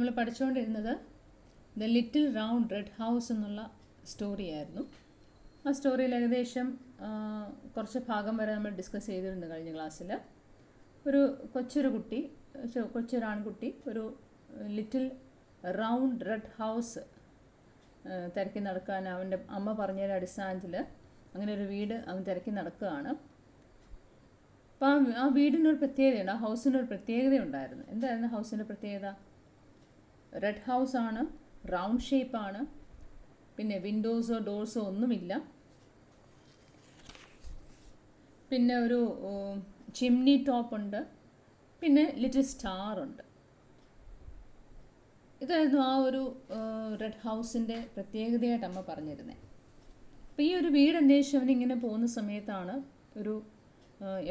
നമ്മൾ പഠിച്ചുകൊണ്ടിരുന്നത് the little round red house എന്നുള്ള സ്റ്റോറിയായിരുന്നു. ആ സ്റ്റോറിയിൽ ഏകദേശം കുറച്ച് ഭാഗം വരെ നമ്മൾ ഡിസ്കസ് ചെയ്തിട്ടുണ്ട് കഴിഞ്ഞ ക്ലാസ്സിൽ. ഒരു കൊച്ചൊരാൺകുട്ടി ഒരു ലിറ്റിൽ റൗണ്ട് റെഡ് ഹൗസ് തിരക്കി നടക്കാൻ അവൻ്റെ അമ്മ പറഞ്ഞതിൻ്റെ അടിസ്ഥാനത്തിൽ അങ്ങനെ ഒരു വീട് അവൻ തിരക്കി നടക്കുകയാണ്. അപ്പോൾ ആ വീടിനൊരു പ്രത്യേകതയുണ്ട്, ആ ഹൗസിനൊരു പ്രത്യേകത ഉണ്ടായിരുന്നു. എന്തായിരുന്നു ഹൗസിൻ്റെ പ്രത്യേകത? റെഡ് ഹൗസാണ്, റൗണ്ട് ഷേപ്പാണ്, പിന്നെ വിൻഡോസോ ഡോർസോ ഒന്നുമില്ല, പിന്നെ ഒരു ചിമ്നി ടോപ്പുണ്ട്, പിന്നെ ലിറ്റിൽ സ്റ്റാറുണ്ട്. ഇതായിരുന്നു ആ ഒരു റെഡ് ഹൗസിൻ്റെ പ്രത്യേകതയായിട്ട് അമ്മ പറഞ്ഞിരുന്നത്. അപ്പോൾ ഈ ഒരു വീട് അന്വേഷിച്ച് അവനിങ്ങനെ പോകുന്ന സമയത്താണ്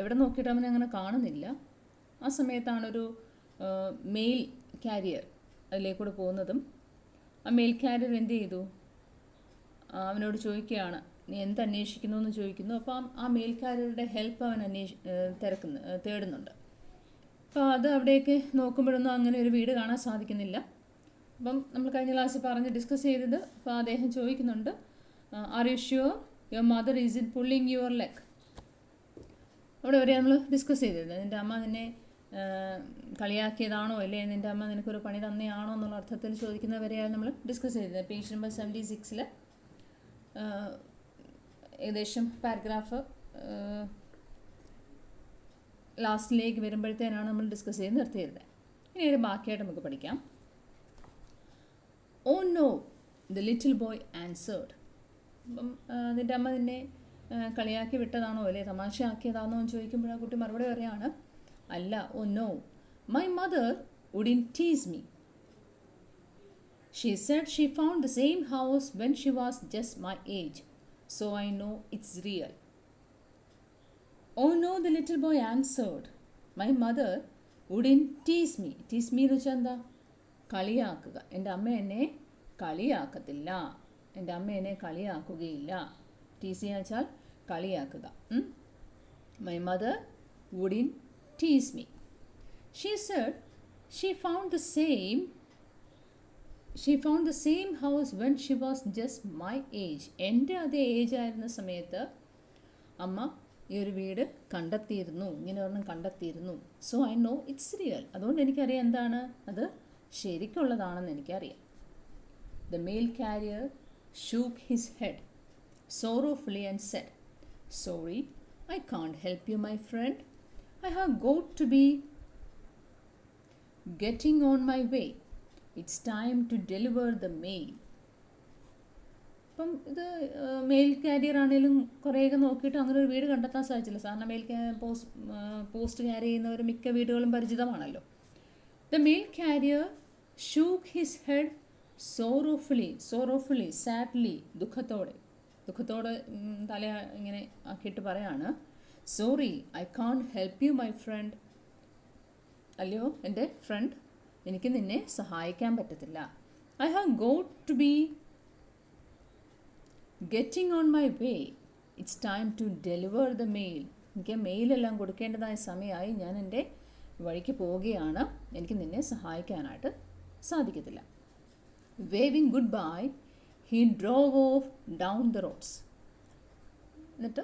എവിടെ നോക്കിയിട്ട് അവനെ അങ്ങനെ കാണുന്നില്ല. ആ സമയത്താണൊരു മെയിൽ കാരിയർ അതിലേക്കൂടെ പോകുന്നതും ആ മെയിൽ കാരിയർ എന്ത് ചെയ്തു, അവനോട് ചോദിക്കുകയാണ്, നീ എന്തന്വേഷിക്കുന്നു എന്ന് ചോദിക്കുന്നു. അപ്പോൾ ആ മെയിൽ കാരിയറുടെ ഹെൽപ്പ് അവൻ തേടുന്നുണ്ട്. അപ്പോൾ അത് അവിടേക്ക് നോക്കുമ്പോഴൊന്നും അങ്ങനെ ഒരു വീട് കാണാൻ സാധിക്കുന്നില്ല. അപ്പം നമ്മൾ കഴിഞ്ഞ ക്ലാസ്സിൽ ഡിസ്കസ് ചെയ്തത്, അപ്പോൾ അദ്ദേഹം ചോദിക്കുന്നുണ്ട്, R you sure your mother is in pulling your leg? അവിടെ വരെ നമ്മൾ ഡിസ്കസ് ചെയ്തിരുന്നത്. നിൻ്റെ അമ്മ നിന്നെ കളിയാക്കിയതാണോ, അല്ലേ നിൻ്റെ അമ്മ നിനക്കൊരു പണി തന്നെയാണോ എന്നുള്ള അർത്ഥത്തിൽ ചോദിക്കുന്നവരെയാണ് നമ്മൾ ഡിസ്കസ് ചെയ്തത്. പേജ് നമ്പർ 76 ഏകദേശം പാരഗ്രാഫ് ലാസ്റ്റിലേക്ക് വരുമ്പോഴത്തേനാണ് നമ്മൾ ഡിസ്കസ് ചെയ്ത് നിർത്തിയിരുന്നത്. ഇനി ഒരു ബാക്കിയായിട്ട് നമുക്ക് പഠിക്കാം. Oh no, the little boy answered. അപ്പം നിൻ്റെ അമ്മ നിന്നെ കളിയാക്കി വിട്ടതാണോ അല്ലേ തമാശയാക്കിയതാണോ എന്ന് ചോദിക്കുമ്പോൾ ആ കുട്ടി മറുപടി പറയാണ്, അല്ല, oh no, my mother wouldn't tease me. She said she found the same house when she was just my age, so I know it's real. Oh no, the little boy answered, my mother wouldn't tease me. Tease me എന്ന് വെച്ചാൽ എന്താ? കളിയാക്കുക. എൻ്റെ അമ്മ എന്നെ കളിയാക്കത്തില്ല, എൻ്റെ അമ്മ എന്നെ കളിയാക്കുകയില്ല. Tease എന്ന് വെച്ചാൽ കളിയാക്കുക. My mother wouldn't tease me. She said she found the same house when she was just my age. എൻ്റെ അതേ ഏജ് ആയിരുന്ന സമയത്ത് അമ്മ ഈ ഒരു വീട് ഇങ്ങനെ ഒരെണ്ണം കണ്ടെത്തിയിരുന്നു. So I know it's real. അതുകൊണ്ട് എനിക്കറിയാം എന്താണ് അത് ശരിക്കുള്ളതാണെന്ന് എനിക്കറിയാം. The mail carrier shook his head sorrowfully and said, sorry, I can't help you, my friend. I have got to be getting on my way. It's time to deliver the mail. അപ്പം ഇത് mail carrier ആണെങ്കിലും കുറേയൊക്കെ നോക്കിയിട്ട് അങ്ങനെ ഒരു വീട് കണ്ടെത്താൻ സാധിച്ചില്ല. സാധാരണ പോസ്റ്റ് ക്യാരി ചെയ്യുന്നവർ മിക്ക വീടുകളും പരിചിതമാണല്ലോ. The mail carrier shook his head സോറോഫുള്ളി sadly, ദുഃഖത്തോടെ തല ഇങ്ങനെ ആക്കിയിട്ട് പറയാണ്, sorry, I can't help you, my friend. അല്ലയോ എൻ്റെ ഫ്രണ്ട്, എനിക്ക് നിന്നെ സഹായിക്കാൻ പറ്റത്തില്ല. I have got to be getting on my way. It's time to deliver the mail. എനിക്ക് മെയിലെല്ലാം കൊടുക്കേണ്ടതായ സമയമായി, ഞാൻ എൻ്റെ വഴിക്ക് പോവുകയാണ്, എനിക്ക് നിന്നെ സഹായിക്കാനായിട്ട് സാധിക്കത്തില്ല. Waving goodbye, he drove off down the roads. എന്നിട്ട്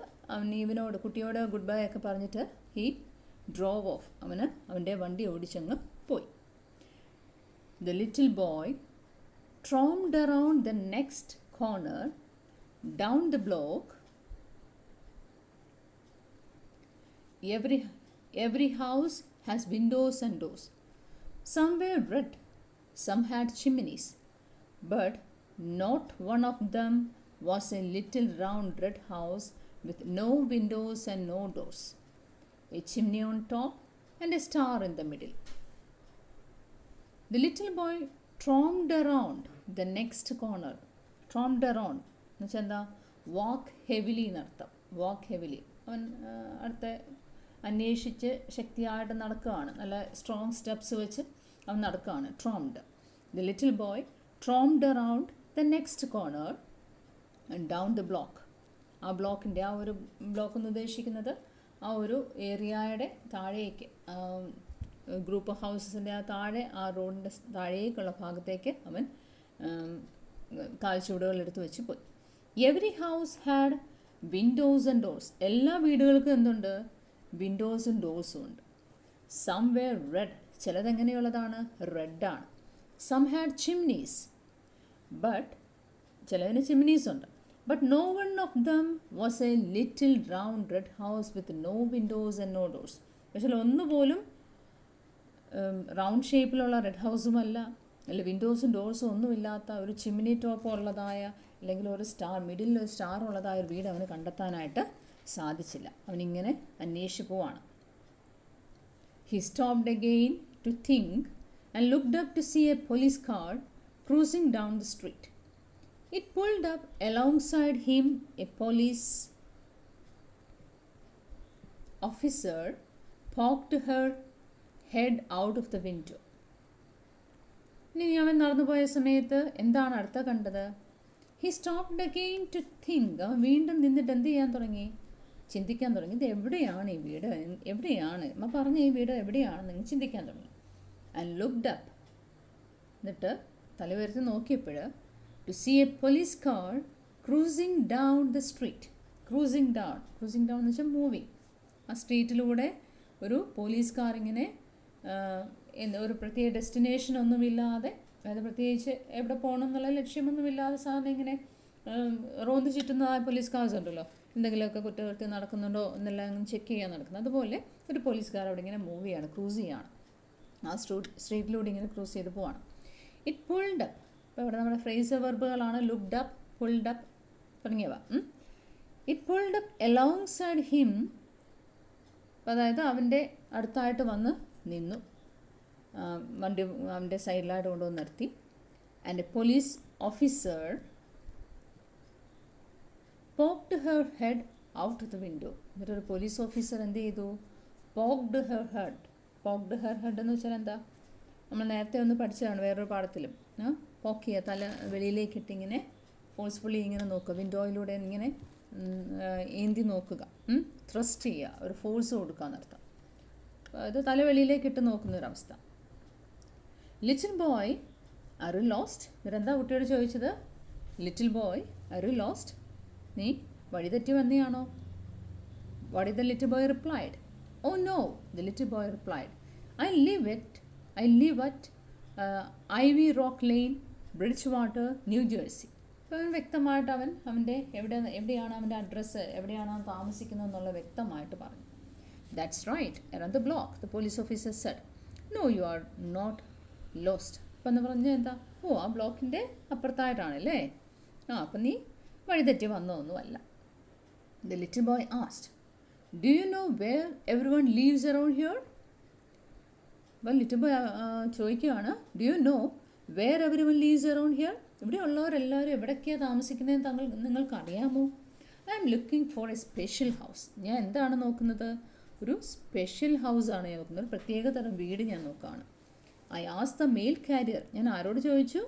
കുട്ടിയോട് ഗുഡ് ബൈ ഒക്കെ പറഞ്ഞിട്ട് he drove off. അവൻ്റെ വണ്ടി ഓടിച്ചങ്ങ് പോയി. The little boy tromped around the next corner, down the block. Every house has windows and doors. Some were red, some had chimneys, but not one of them was a little round red house with no windows and no doors, a chimney on top and a star in the middle. The little boy tromped around the next corner. Tromped around എന്നുവെച്ചാൽ എന്താ? വാക്ക് heavily എന്നർത്ഥം. വാക്ക് heavily, അവൻ അടുത്ത അന്വേഷിച്ച് ശക്തിയായിട്ട് നടക്കുകയാണ്, നല്ല strong steps വെച്ച് അവൻ നടക്കുകയാണ്. ട്രോംഡ്. The little boy tromped around the next corner and down the block. ആ ബ്ലോക്കിൻ്റെ ആ ഒരു ബ്ലോക്ക് എന്ന് ഉദ്ദേശിക്കുന്നത് ആ ഒരു ഏരിയയുടെ താഴേക്ക് ഗ്രൂപ്പ് ഓഫ് ഹൗസസിൻ്റെ ആ താഴെ ആ റോഡിൻ്റെ താഴേക്കുള്ള ഭാഗത്തേക്ക് അവൻ കാൽച്ചുവടുകൾ എടുത്ത് വെച്ച് പോയി. Every house had windows and doors. എല്ലാ വീടുകൾക്കും എന്തുണ്ട്? വിൻഡോസും ഡോർസും ഉണ്ട്. Some were red. ചിലതെങ്ങനെയുള്ളതാണ്? റെഡാണ്. Some had ചിമ്നീസ്. ബട്ട് ചിലതിന് ചിമ്നീസ് ഉണ്ട്. But no one of them was a little round red house with no windows and no doors. പക്ഷേ ഒന്നുപോലും റൗണ്ട് ഷേപ്പിലുള്ള റെഡ് ഹൗസുമല്ല, അല്ലെങ്കിൽ വിൻഡോസും ഡോർസും ഒന്നുമില്ലാത്ത ഒരു ചിമ്മിനി ടോപ്പ് ഉള്ളതായ, അല്ലെങ്കിൽ ഒരു സ്റ്റാർ മിഡിലിൽ ഒരു സ്റ്റാർ ഉള്ളതായ ഒരു വീട് അവന് കണ്ടെത്താനായിട്ട് സാധിച്ചില്ല. അവനിങ്ങനെ അന്വേഷിച്ച് പോവാണ്. He stopped again to think and looked up to see a police car cruising down the street. It pulled up alongside him. A police officer poked her head out of the window. ഇനി അവൻ നടന്നുപോയ സമയത്ത് എന്താണ് അടുത്ത കണ്ടത്? He stopped again to think. അവൻ വീണ്ടും നിന്നിട്ട് എന്ത് ചെയ്യാൻ തുടങ്ങി? ചിന്തിക്കാൻ തുടങ്ങി. ഇത് എവിടെയാണ് ഈ വീട്? എവിടെയാണ് അമ്മ പറഞ്ഞ ഈ വീട് എവിടെയാണെന്ന് നിങ്ങൾ ചിന്തിക്കാൻ തുടങ്ങി. And looked up. എന്നിട്ട് തലയുയർത്തി നോക്കിയപ്പോൾ to see a police car cruising down the street. Cruising down എന്ന് വെച്ചാൽ മൂവിങ്. ആ സ്ട്രീറ്റിലൂടെ ഒരു പോലീസ് കാർ ഇങ്ങനെ ഒരു പ്രത്യേക ഡെസ്റ്റിനേഷൻ ഒന്നുമില്ലാതെ, അതായത് പ്രത്യേകിച്ച് എവിടെ പോകണം എന്നുള്ള ലക്ഷ്യമൊന്നുമില്ലാതെ സാധാരണ ഇങ്ങനെ റോന്ത് ചുറ്റുന്ന പോലീസ് കാർസ് ഉണ്ടല്ലോ, എന്തെങ്കിലുമൊക്കെ കുറ്റകൃത്യം നടക്കുന്നുണ്ടോ എന്നെല്ലാം ചെക്ക് ചെയ്യാൻ നടക്കുന്നത്. അതുപോലെ ഒരു പോലീസ് കാർ അവിടെ ഇങ്ങനെ മൂവ് ചെയ്യാണ്, ക്രൂസ് ചെയ്യാണ്. ആ സ്ട്രീറ്റിലൂടെ ഇങ്ങനെ ക്രൂസ് ചെയ്ത് പോവാണ്. It pulled up. അപ്പോൾ ഇവിടെ നമ്മുടെ ഫ്രേസർ വെർബുകളാണ് ലുക്ഡ് അപ്പ്, പുൾഡ് അപ്പ് തുടങ്ങിയവ. It pulled up alongside him. അതായത് അവൻ്റെ അടുത്തായിട്ട് വന്ന് നിന്നു, വണ്ടി അവൻ്റെ സൈഡിലായിട്ട് കൊണ്ടുവന്ന് നിർത്തി. And a police officer poked her head out of the window. എന്നിട്ടൊരു പോലീസ് ഓഫീസർ എന്ത് ചെയ്തു? Poked her head. Poked her head എന്ന് വെച്ചാൽ എന്താ? നമ്മൾ നേരത്തെ ഒന്ന് പഠിച്ചതാണ് വേറൊരു പാഠത്തിലും. പോക്ക് ചെയ്യുക, തല വെളിയിലേക്കിട്ട് ഇങ്ങനെ ഫോഴ്സ്ഫുള്ളി ഇങ്ങനെ നോക്കുക, വിൻഡോയിലൂടെ ഇങ്ങനെ ഏന്തി നോക്കുക, ത്രസ്റ്റ് ചെയ്യുക, ഒരു ഫോഴ്സ് കൊടുക്കുക എന്നർത്ഥം. അത് തല വെളിയിലേക്കിട്ട് നോക്കുന്നൊരവസ്ഥ. Little boy are you lost? ഇവരെന്താ കുട്ടിയോട് ചോദിച്ചത്? Little boy are you lost? നീ വഴിതെറ്റി വന്നെയാണോ? What is the little boy replied? Oh no, the little boy replied, I live at Ivy Rock Lane, Bridgewater, New Jersey. അപ്പോൾ അവൻ വ്യക്തമായിട്ട് അവൻ്റെ എവിടെയാണ് അവൻ്റെ അഡ്രസ്സ്, എവിടെയാണ് അവൻ താമസിക്കുന്നത് എന്നുള്ള വ്യക്തമായിട്ട് പറഞ്ഞു. That's right, around the block, the police officer said. No, you are not lost. അപ്പം എന്ന് പറഞ്ഞാൽ എന്താ? ഓ, ആ ബ്ലോക്കിൻ്റെ അപ്പുറത്തായിട്ടാണല്ലേ. അപ്പം നീ വഴിതെറ്റി വന്നതൊന്നുമല്ല. The little boy asked, Do you know where everyone lives around here? അപ്പോൾ ലിറ്റിൽ ബോയ് ചോദിക്കുകയാണ്, do you know where everyone lives around here? ഇവിടെ ഉള്ളവരെല്ലാവരും എവിടേക്കാണ് താമസിക്കുന്നതെന്ന് നിങ്ങൾക്ക് അറിയാമോ? I am looking for a special house. ഞാൻ എന്താണ് നോക്കുന്നത്? ഒരു സ്പെഷ്യൽ ഹൗസാണ് ഞാൻ നോക്കുന്നത്, ഒരു പ്രത്യേക തരം വീട് ഞാൻ നോക്കുകയാണ്. I asked the mail carrier. ഞാൻ ആരോട് ചോദിച്ചു?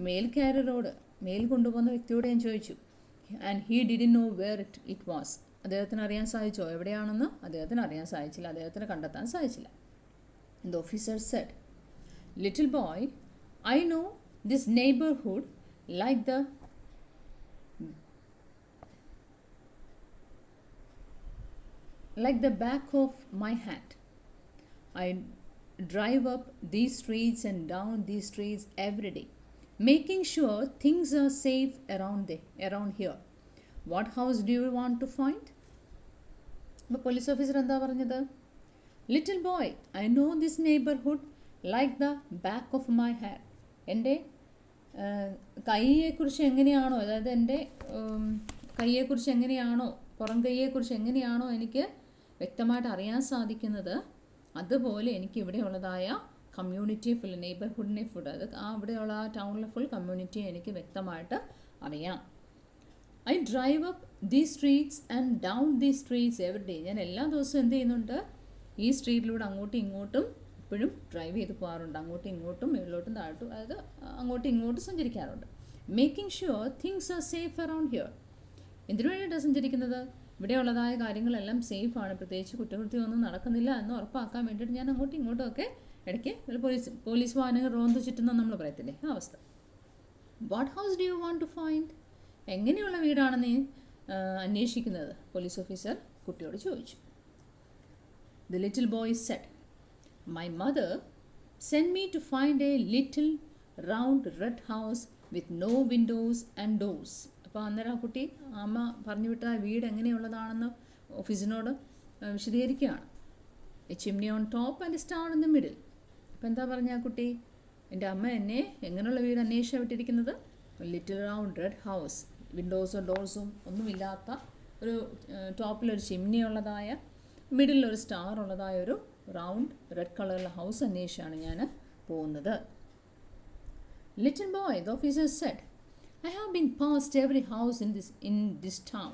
മെയിൽ കാരിയറോട്, മെയിൽ കൊണ്ടുപോകുന്ന വ്യക്തിയോട് ഞാൻ ചോദിച്ചു. And he didn't know where it was. അദ്ദേഹത്തിന് അറിയാൻ സാധിച്ചോ എവിടെയാണെന്ന്? അദ്ദേഹത്തിന് അറിയാൻ സാധിച്ചില്ല, അദ്ദേഹത്തിന് കണ്ടെത്താൻ സാധിച്ചില്ല. And the officer said, Little boy, I know this neighborhood like the back of my hand. I drive up these streets and down these streets every day, making sure things are safe around here. What house do you want to find? The police officer എന്താ പറഞ്ഞത്? Little boy, I know this neighbourhood like the back of my hand. എൻ്റെ കൈയെക്കുറിച്ച് എങ്ങനെയാണോ, അതായത് എൻ്റെ കൈയെക്കുറിച്ച് എങ്ങനെയാണോ, പുറം കൈയെക്കുറിച്ച് എങ്ങനെയാണോ എനിക്ക് വ്യക്തമായിട്ട് അറിയാൻ സാധിക്കുന്നത്, അതുപോലെ എനിക്ക് ഇവിടെയുള്ളതായ കമ്മ്യൂണിറ്റി ഫുൾ, നെയ്ബർഹുഡിനെ ഫുൾ, അത് അവിടെയുള്ള ആ ടൗണിലെ ഫുൾ കമ്മ്യൂണിറ്റി എനിക്ക് വ്യക്തമായിട്ട് അറിയാം. ഐ ഡ്രൈവ് അപ്പ് ദീ സ്ട്രീറ്റ്സ് ആൻഡ് ഡൗൺ ദീ സ്ട്രീറ്റ്സ് എവറി ഡേ. ഞാൻ എല്ലാ ദിവസവും എന്ത് ചെയ്യുന്നുണ്ട്? ഈ സ്ട്രീറ്റിലൂടെ അങ്ങോട്ടും ഇങ്ങോട്ടും എപ്പോഴും ഡ്രൈവ് ചെയ്ത് പോകാറുണ്ട്. അങ്ങോട്ടും ഇങ്ങോട്ടും മുകളിലോട്ടും താഴോട്ടും, അതായത് അങ്ങോട്ടും ഇങ്ങോട്ടും സഞ്ചരിക്കാറുണ്ട്. Making sure things are safe around here. എന്തിനു വേണ്ടിയിട്ടാണ് സഞ്ചരിക്കുന്നത്? ഇവിടെയുള്ളതായ കാര്യങ്ങളെല്ലാം സേഫാണ്, പ്രത്യേകിച്ച് കുറ്റകൃത്യമൊന്നും നടക്കുന്നില്ല എന്ന് ഉറപ്പാക്കാൻ വേണ്ടിയിട്ട് ഞാൻ അങ്ങോട്ടും ഇങ്ങോട്ടും ഒക്കെ ഇടയ്ക്ക് പോലീസ് വാഹനങ്ങൾ റോന്ത് ചുറ്റുന്ന നമ്മൾ പറയത്തില്ലേ, ആ അവസ്ഥ. What house do you want to find? എങ്ങനെയുള്ള വീടാണ് നീ അന്വേഷിക്കുന്നത്? പോലീസ് ഓഫീസർ കുട്ടിയോട് ചോദിച്ചു. The little boy said, my mother send me to find a little round red house with no windows and doors. അപ്പോൾ അന്നേരം ആ കുട്ടി അമ്മ പറഞ്ഞു വിട്ട ആ വീട് എങ്ങനെയുള്ളതാണെന്ന് ഓഫീസിനോട് വിശദീകരിക്കുകയാണ്. A chimney on top and star in the middle. അപ്പോൾ എന്താ പറഞ്ഞ ആ കുട്ടി? എൻ്റെ അമ്മ എന്നെ എങ്ങനെയുള്ള വീട് അന്വേഷിച്ചാണ് വിട്ടിരിക്കുന്നത്? ലിറ്റിൽ റൗണ്ട് റെഡ് ഹൗസ്, വിൻഡോസും ഡോർസും ഒന്നുമില്ലാത്ത ഒരു ടോപ്പിലൊരു ചിമ്നി ഉള്ളതായ, മിഡിലൊരു സ്റ്റാർ ഉള്ളതായ ഒരു റൗണ്ട് റെഡ് കളറുള്ള ഹൗസ് അന്വേഷിച്ചാണ് ഞാൻ പോകുന്നത്. Little boy, the officer said, I have been past every house in this town,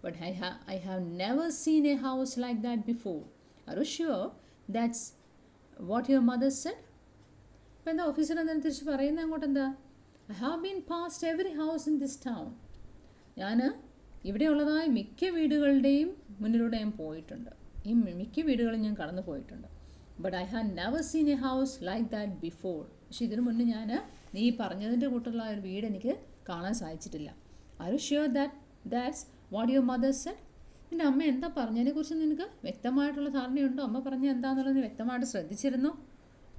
but I have never seen a house like that before. Are you sure that's what your mother said? അപ്പോൾ എന്താ officer എന്തായാലും തിരിച്ച് പറയുന്നത് അങ്ങോട്ട് എന്താ? I have been past every house in this town. ഞാൻ ഇവിടെയുള്ളതായ മിക്ക വീടുകളുടെയും മുന്നിലൂടെ ഞാൻ പോയിട്ടുണ്ട്. ഈ മിക്ക വീടുകളും ഞാൻ കടന്നു പോയിട്ടുണ്ട്. But I have never seen a house like that before. പക്ഷെ ഇതിനു മുന്നേ ഞാൻ നീ പറഞ്ഞതിൻ്റെ കൂട്ടുള്ള ഒരു വീട് എനിക്ക് കാണാൻ സാധിച്ചിട്ടില്ല. Are you sure that's what your mother said? നിൻ്റെ അമ്മ എന്താ പറഞ്ഞതിനെക്കുറിച്ച് നിനക്ക് വ്യക്തമായിട്ടുള്ള ധാരണയുണ്ടോ? അമ്മ പറഞ്ഞ എന്താണെന്നുള്ളത് നീ വ്യക്തമായിട്ട് ശ്രദ്ധിച്ചിരുന്നു?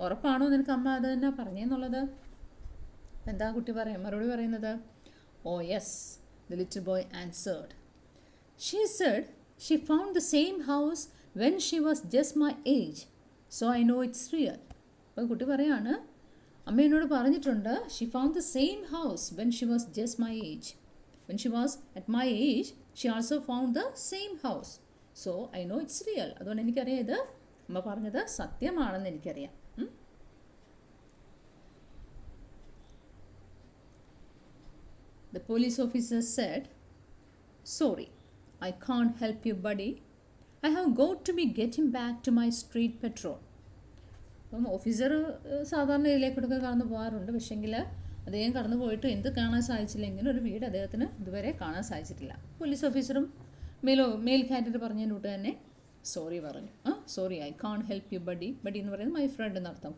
ഉറപ്പാണോ നിനക്ക് അമ്മ അത് തന്നെ പറഞ്ഞെന്നുള്ളത്? എന്താ കുട്ടി മറുപടി പറയുന്നത്? Oh yes, the little boy answered. She said she found the same house when she was just my age, so I know it's real. അപ്പോൾ കുട്ടി പറയാണ്, അമ്മ എന്നോട് പറഞ്ഞിട്ടുണ്ട്, she found the same house when she was just my age. When she was at my age she also found the same house, so I know it's real. അതുകൊണ്ട് എനിക്കറിയാം ഇത് അമ്മ പറഞ്ഞത് സത്യമാണെന്ന് എനിക്കറിയാം. The police officer said, sorry, I can't help you, buddy. I have got to be getting back to my street patrol. അപ്പം officer സാധാരണ ഇതിലേക്കൊക്കെ കടന്നു പോകാറുണ്ട്. പക്ഷേങ്കിൽ അദ്ദേഹം കടന്നു പോയിട്ട് എന്ത് കാണാൻ സാധിച്ചില്ലെങ്കിലും ഒരു വീട് അദ്ദേഹത്തിന് ഇതുവരെ കാണാൻ സാധിച്ചിട്ടില്ല. പോലീസ് ഓഫീസറും മെയിൽ കാൻഡിഡേറ്റ് പറഞ്ഞതിന് കൂട്ട് തന്നെ സോറി പറഞ്ഞു. Sorry, I can't help you buddy. Buddy എന്ന് പറയുന്നത് മൈ ഫ്രണ്ട് എന്നർത്ഥം.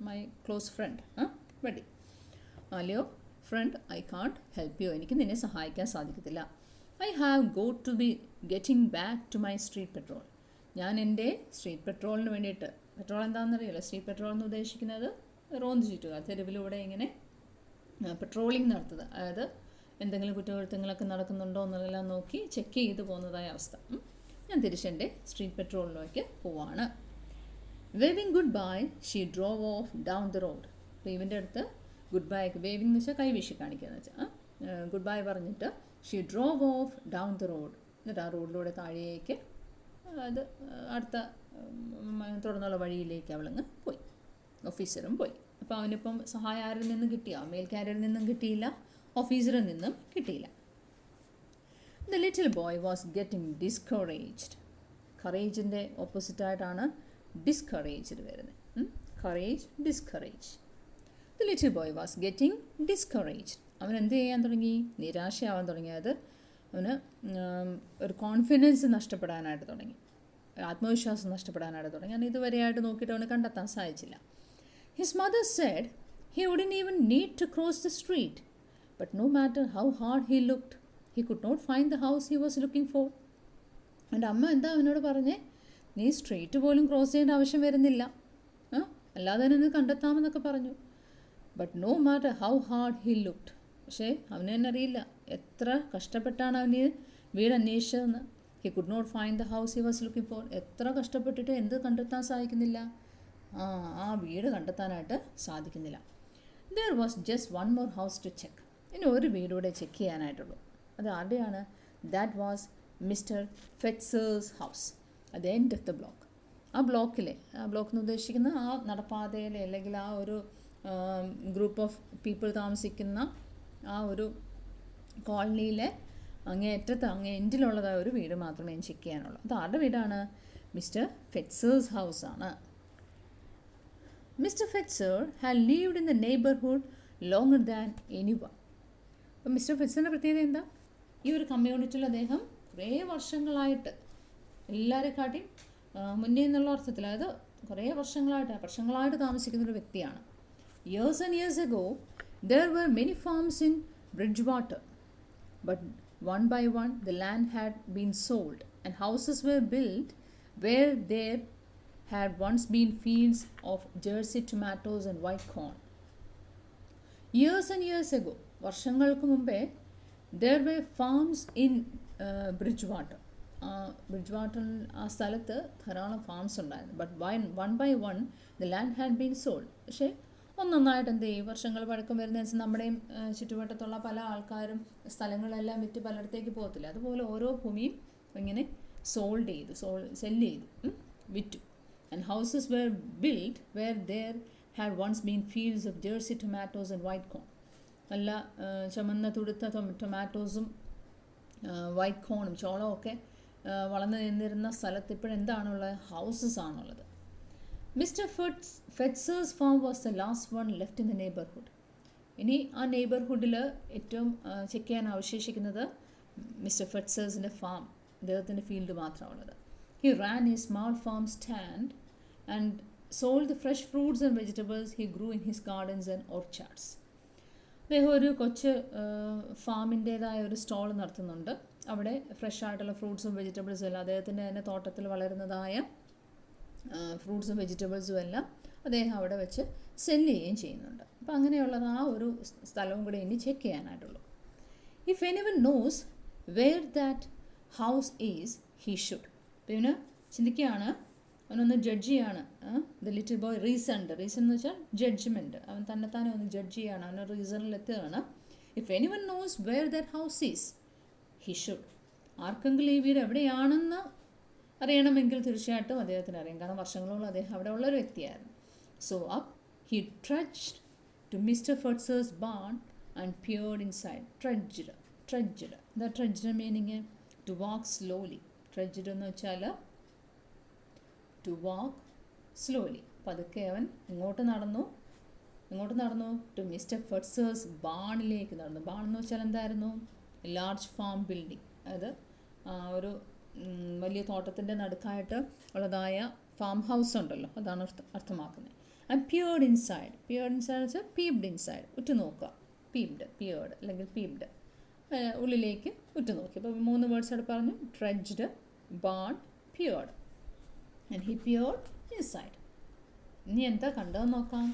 My close friend buddy. അല്ലയോ front, I can't help you. എനിക്ക് നിന്നെ സഹായിക്കാൻ സാധിക്കത്തില്ല. I have got to be getting back to my street petrol. ഞാൻ എൻ്റെ സ്ട്രീറ്റ് പെട്രോളിന് വേണ്ടിയിട്ട്, പെട്രോൾ എന്താണെന്നറിയില്ല, സ്ട്രീറ്റ് പെട്രോൾ എന്ന് ഉദ്ദേശിക്കുന്നത് റോന്ത് ചുറ്റുക, തെരുവിലൂടെ ഇങ്ങനെ പെട്രോളിംഗ് നടത്തുക. അതായത് എന്തെങ്കിലും കുറ്റകൃത്യങ്ങളൊക്കെ നടക്കുന്നുണ്ടോ എന്നെല്ലാം നോക്കി ചെക്ക് ചെയ്ത് പോകുന്നതായ അവസ്ഥ. ഞാൻ തിരിച്ചെൻ്റെ സ്ട്രീറ്റ് പെട്രോളിലേക്ക് പോവാണ്. Waving good bye she drove of down the road. അപ്പോൾ ഇവൻ്റെ അടുത്ത് ഗുഡ് ബൈ, വേവിംഗ് എന്ന് വെച്ചാൽ കൈവീശി കാണിക്കുക എന്ന് വെച്ചാൽ ഗുഡ് ബൈ പറഞ്ഞിട്ട് she drove of down the road. എന്നിട്ട് ആ റോഡിലൂടെ താഴേക്ക് അത് അടുത്ത തുടർന്നുള്ള വഴിയിലേക്ക് അവളങ്ങ് പോയി. ഓഫീസറും പോയി. അപ്പോൾ അവനിപ്പം സഹായം ആരിൽ നിന്നും കിട്ടിയോ? മേൽക്കാരിൽ നിന്നും കിട്ടിയില്ല, ഓഫീസറിൽ നിന്നും കിട്ടിയില്ല. The little boy was getting discouraged. കറേജിൻ്റെ ഓപ്പോസിറ്റായിട്ടാണ് ഡിസ്കറേജ്ഡ് വരുന്നത്. Courage, discourage. The little boy was getting discouraged. അവൻ എന്ത് ചെയ്യാൻ തുടങ്ങി? നിരാശയാവാൻ തുടങ്ങിയത്. അവന് ഒരു കോൺഫിഡൻസ് നഷ്ടപ്പെടാനായിട്ട് തുടങ്ങി, ആത്മവിശ്വാസം നഷ്ടപ്പെടാനായിട്ട് തുടങ്ങി. ഞാൻ ഇതുവരെയായിട്ട് നോക്കിയിട്ട് അവന് കണ്ടെത്താൻ സാധിച്ചില്ല. His mother said he wouldn't even need to cross the street, but no matter how hard he looked he could not find the house he was looking for. എൻ്റെ അമ്മ എന്താ അവനോട് പറഞ്ഞേ? നീ സ്ട്രീറ്റ് പോലും ക്രോസ് ചെയ്യേണ്ട ആവശ്യം വരുന്നില്ല, അല്ലാതെ തന്നെ നീ കണ്ടെത്താമെന്നൊക്കെ പറഞ്ഞു. But no matter how hard he looked. പക്ഷേ അവന് തന്നെ അറിയില്ല എത്ര കഷ്ടപ്പെട്ടാണ് അവന് വീട് അന്വേഷിച്ചതെന്ന്. He could not find the house he was looking for. എത്ര കഷ്ടപ്പെട്ടിട്ട് എന്ത് കണ്ടെത്താൻ സാധിക്കുന്നില്ല? ആ വീട് കണ്ടെത്താനായിട്ട് സാധിക്കുന്നില്ല. There was just one more house to check. ഇനി ഒരു വീടൂടെ ചെക്ക് ചെയ്യാനായിട്ടുള്ളൂ. അത് ആരുടെയാണ്? That was Mr Fetzer's house at the end of the block. ആ ബ്ലോക്കിലെ, ആ ബ്ലോക്ക് എന്ന് ഉദ്ദേശിക്കുന്ന ആ നടപ്പാതയിലെ അല്ലെങ്കിൽ ആ ഒരു ഗ്രൂപ്പ് ഓഫ് പീപ്പിൾ താമസിക്കുന്ന ആ ഒരു കോളനിയിലെ അങ്ങേ എൻഡിലുള്ളതായ ഒരു വീട് മാത്രമേ ഞാൻ ചെക്ക് ചെയ്യാനുള്ളൂ. അത് ആരുടെ വീടാണ്? മിസ്റ്റർ ഫെറ്റ്സേഴ്സ് ഹൗസ് ആണ്. Mr Fetzer had lived in the neighbourhood longer than anyone. അപ്പം മിസ്റ്റർ ഫെറ്റ്സറിൻ്റെ പ്രത്യേകത എന്താ? ഈ ഒരു കമ്മ്യൂണിറ്റിയിൽ അദ്ദേഹം കുറേ വർഷങ്ങളായിട്ട് എല്ലാവരെക്കാട്ടിയും മുന്നേ എന്നുള്ള അർത്ഥത്തിൽ, അതായത് കുറേ വർഷങ്ങളായിട്ട് താമസിക്കുന്നൊരു വ്യക്തിയാണ്. Years and years ago, there were many farms in Bridgewater, but one by one the land had been sold and houses were built where there had once been fields of Jersey tomatoes and white corn. Years and years ago, വർഷങ്ങൾക്ക് മുമ്പേ, there were farms in Bridgewater. ബ്രിഡ്ജ്വാട്ടറിൽ ആ സ്ഥലത്ത് ധാരാളം farms ഉണ്ടായിരുന്നു. But one by one the land had been sold. പക്ഷേ ഒന്നൊന്നായിട്ട് എന്ത് ചെയ്യും, വർഷങ്ങൾ പഴക്കം വരുന്നതനുസരിച്ച് നമ്മുടെയും ചുറ്റുവട്ടത്തുള്ള പല ആൾക്കാരും സ്ഥലങ്ങളെല്ലാം വിറ്റ് പലയിടത്തേക്ക് പോകത്തില്ല. അതുപോലെ ഓരോ ഭൂമിയും ഇങ്ങനെ സെല്ല് ചെയ്തു, വിറ്റു. And houses were build where there had once been fields of Jersey tomatoes and white corn. നല്ല ചുമന്ന തുടുത്ത ടൊമാറ്റോസും വൈറ്റ് കോണും ചോളവും ഒക്കെ വളർന്നു നിന്നിരുന്ന സ്ഥലത്ത് ഇപ്പോഴെന്താണുള്ളത്? ഹൗസസ് ആണുള്ളത്. Mr Fetzer's farm was the last one left in the neighbourhood. ഇനി ആ നെയ്ബർഹുഡിൽ ഏറ്റവും ചെക്ക് ചെയ്യാൻ അവശേഷിക്കുന്നത് മിസ്റ്റർ ഫെറ്റ്സേഴ്സിൻ്റെ ഫാം, അദ്ദേഹത്തിൻ്റെ ഫീൽഡ് മാത്രമാണുള്ളത്. He ran he small farm stand and sold the fresh fruits and vegetables he grew in his gardens and orchards. അദ്ദേഹം ഒരു കൊച്ച് ഫാമിൻ്റേതായ ഒരു സ്റ്റോൾ നടത്തുന്നുണ്ട്. അവിടെ ഫ്രഷ് ആയിട്ടുള്ള ഫ്രൂട്ട്സും വെജിറ്റബിൾസും എല്ലാം, അദ്ദേഹത്തിൻ്റെ തന്നെ തോട്ടത്തിൽ വളരുന്നതായ ഫ്രൂട്ട്സും വെജിറ്റബിൾസും എല്ലാം അദ്ദേഹം അവിടെ വെച്ച് സെല്ല് ചെയ്യുകയും ചെയ്യുന്നുണ്ട്. അപ്പോൾ അങ്ങനെയുള്ളത് ആ ഒരു സ്ഥലവും കൂടെ ഇനി ചെക്ക് ചെയ്യാനായിട്ടുള്ളൂ. If anyone knows where that house is he should. പിന്നെ ചിന്തിക്കുകയാണ്, അവനൊന്ന് ജഡ്ജ് ചെയ്യാണ്. ദ ലിറ്റിൽ ബോയ് റീസൺ എന്ന് വെച്ചാൽ ജഡ്ജ്മെൻറ്റ്. അവൻ തന്നെത്താനെ ഒന്ന് ജഡ്ജ് ചെയ്യാണ്, അവന് റീസണിലെത്തുകയാണ്. If anyone knows where that house is he should. ആർക്കെങ്കിലും ഈ വീട് എവിടെയാണെന്ന് അറിയണമെങ്കിൽ തീർച്ചയായിട്ടും അദ്ദേഹത്തിന് അറിയാം, കാരണം വർഷങ്ങളോളം അദ്ദേഹം അവിടെ ഉള്ളൊരു വ്യക്തിയായിരുന്നു. So up he trudged to Mr Fetzer's barn and peered inside. Trudged എന്താ trudged meaning? To walk slowly. Trudged എന്ന് വെച്ചാൽ ടു വാക്ക് സ്ലോലി. പതുക്കെ അവൻ എങ്ങോട്ട് നടന്നു? ടു മിസ്റ്റർ ഫെറ്റ്സേഴ്സ് ബാണിലേക്ക് നടന്നു. ബാൺ എന്ന് വെച്ചാൽ എന്തായിരുന്നു? Large farm building. അതായത് ഒരു വലിയ തോട്ടത്തിൻ്റെ നടുക്കായിട്ട് ഉള്ളതായ ഫാം ഹൗസ് ഉണ്ടല്ലോ, അതാണ് അർത്ഥമാക്കുന്നത്. ആൻഡ് പിയേർഡ് ഇൻസൈഡ് വെച്ചാൽ പീപ്ഡ് ഇൻസൈഡ്, ഉറ്റുനോക്കുക. പിയേർഡ് അല്ലെങ്കിൽ പീപ്ഡ്, ഉള്ളിലേക്ക് ഉറ്റുനോക്കി. അപ്പോൾ 3 വേർഡ്സ് അവിടെ പറഞ്ഞു: trudged, barn, peered. And he peered inside. ഇനി എന്താ കണ്ടതെന്ന് നോക്കാം.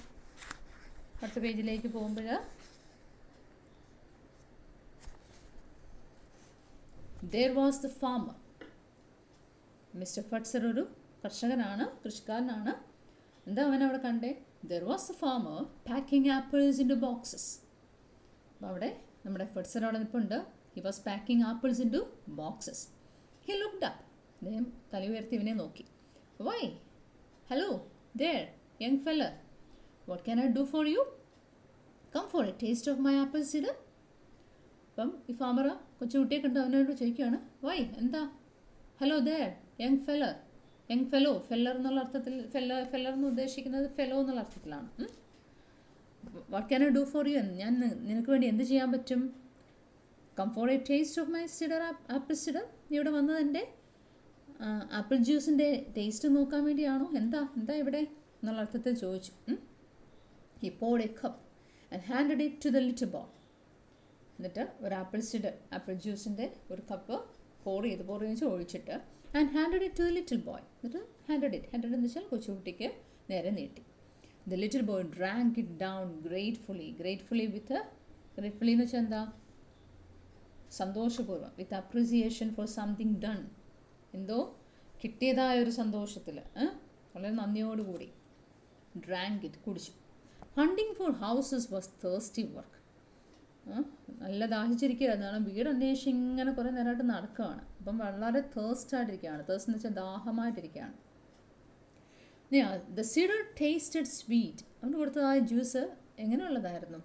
അടുത്ത പേജിലേക്ക് പോകുമ്പോൾ there was the farmer. Mr Fetzer ഒരു കൃഷിക്കാരനാണ്. എന്താ അവനവിടെ കണ്ടേ? there was the farmer packing apples into boxes. അപ്പോൾ അവിടെ നമ്മുടെ ഫട്സർ അവിടെ നിൽപ്പുണ്ട്. he was packing apples into boxes. he looked up. അദ്ദേഹം തല ഉയർത്തി ഇവനെ നോക്കി. why, hello there young fella, what can I do for you? come for a taste of my apple cider. അപ്പം ഈ ഫാമർ കൊച്ചുകുട്ടിയെ കണ്ട് അവനോട് ചോദിക്കുകയാണ്, വൈ, എന്താ? Hello there young fellow. Feller എന്നുള്ള അർത്ഥത്തിൽ, ഫെല്ലർ എന്ന് ഉദ്ദേശിക്കുന്നത് ഫെലോ എന്നുള്ള അർത്ഥത്തിലാണ്. What can I do for you? ഞാൻ നിനക്ക് വേണ്ടി എന്ത് ചെയ്യാൻ പറ്റും? Come for a taste of my cider, apple cider. നീ ഇവിടെ വന്നത് എൻ്റെ ആപ്പിൾ ജ്യൂസിൻ്റെ ടേസ്റ്റ് നോക്കാൻ വേണ്ടിയാണോ? എന്താ ഇവിടെ എന്നുള്ള അർത്ഥത്തിൽ ചോദിച്ചു. He poured a cup and handed it to the little boy. എന്നിട്ട് ഒരു ആപ്പിൾ ജ്യൂസിൻ്റെ ഒരു കപ്പ് പോർ ചെയ്ത് ഒഴിച്ചിട്ട് and handed it to the little boy. എന്നിട്ട് ഹാൻഡഡ് എന്ന് വെച്ചാൽ കൊച്ചുകുട്ടിക്ക് നേരെ നീട്ടി. The little boy drank it down gratefully എന്ന് വെച്ചാൽ എന്താ? സന്തോഷപൂർവ്വം, with appreciation for something done. എന്തോ കിട്ടിയതായ ഒരു സന്തോഷത്തിൽ, വളരെ നന്ദിയോടുകൂടി ഡ്രാങ്ക് ഇറ്റ്, കുടിച്ചു. Hunting for houses was thirsty work. നല്ല ദാഹിച്ചിരിക്കുകയായിരുന്നു. വീട് അന്വേഷിച്ച് ഇങ്ങനെ കുറേ നേരമായിട്ട് നടക്കുകയാണ്. അപ്പം വളരെ തേഴ്സ്റ്റായിട്ടിരിക്കുകയാണ്. തേഴ്സ്റ്റ് എന്ന് വെച്ചാൽ ദാഹമായിട്ടിരിക്കുകയാണ്. The cider tasted sweet. അവന് കൊടുത്തതായ ജ്യൂസ് എങ്ങനെയുള്ളതായിരുന്നു?